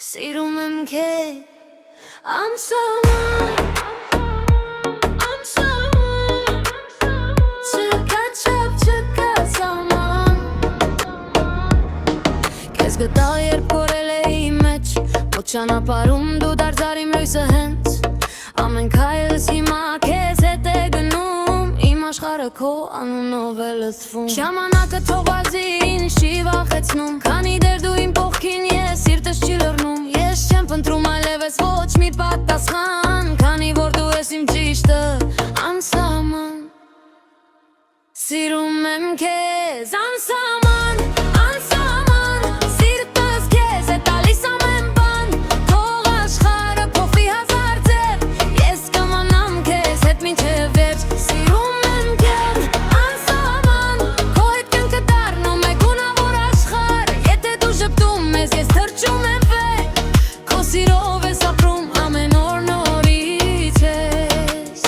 Սիրում եմ քեզ անսահման Չկա չափ, չկա սահման Քեզ գտա երբ կորել էի մեջ Ոչ ճանապարհում դու դարձար իմ լույսը հենց Ամեն քայլս հիմա քեզ հետ է գնում Իմ աշխարհը քո անունով է լցվում Ժամանակը թողածի ինձ չի վախեցնում Քանի դեռ դու իմ կողքին ես սիրտս չի լռնում Ես չեմ փնտրում այլևս ոչ մի պատասխան Քանի որ դու ես իմ ճիշտը անսահման Սիրում եմ քեզ անսահման Սիրտս քեզ է տալիս ամեն բան Թող աշխարհը փոխվի հազար ձև Ես կմնամ քեզ հետ մինչև վերջ Սիրում եմ քեզ անսահման Քո հետ կյանքը դառնում է գունավոր աշխարհ Եթե դու շփթում ես ես թրջում եմ վեր Քո սիրով ես ապրում ամեն օր նորից ես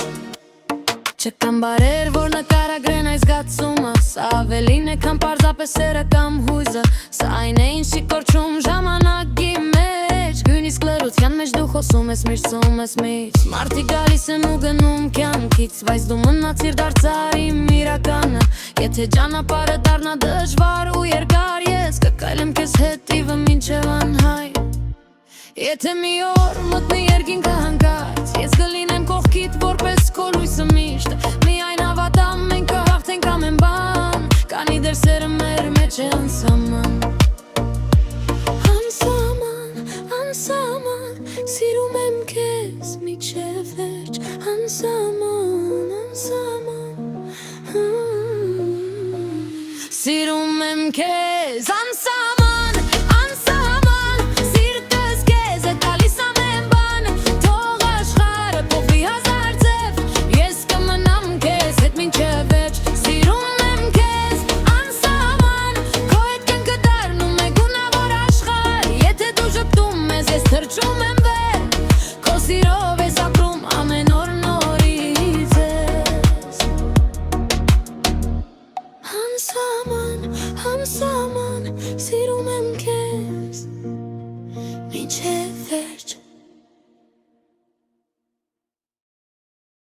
Չկան բարեր որ նկարագրեն այս զգացումը Սա ավելին է քան պարզապես սերը կամ հույզը Սա այն է ինչ չի կորչում ժամանակի մեջ Նույնիսկ լռության մեջ դու խոսում ես միշտ Մարդիկ գալիս են ու գնում կյանքից Բայց դու մնացիր դարձար իմ իրականը Եթե ճանապարհը դառնա դժվար ու երկար Ես կքայլեմ քեզ հետևը մինչև անհայտ Եթե մի օր մտնի երկինքը հանկարծ Ես կլինեմ կողքիդ որպես քո լույսը միշտ Միայն հավատամ մենք կհաղթենք ամեն բան Քանի դեռ սերը մեր մեջ է անսահման Անսահման Սիրում եմ քեզ մինչև վերջ Անսահման Սիրում եմ քեզ անսահման Սիրտս քեզ է տալիս ամեն բան Թող աշխարհը փոխվի հազար ձև Ես կմնամ քեզ հետ մինչև վերջ Սիրում եմ քեզ անսահման Քո հետ կյանքը դառնում է գունավոր աշխարհ Եթե դու շփթում ես ես թրջում եմ վեր Քո սիրով ես ապրում ամեն օր նորից ես Անսահման Սիրում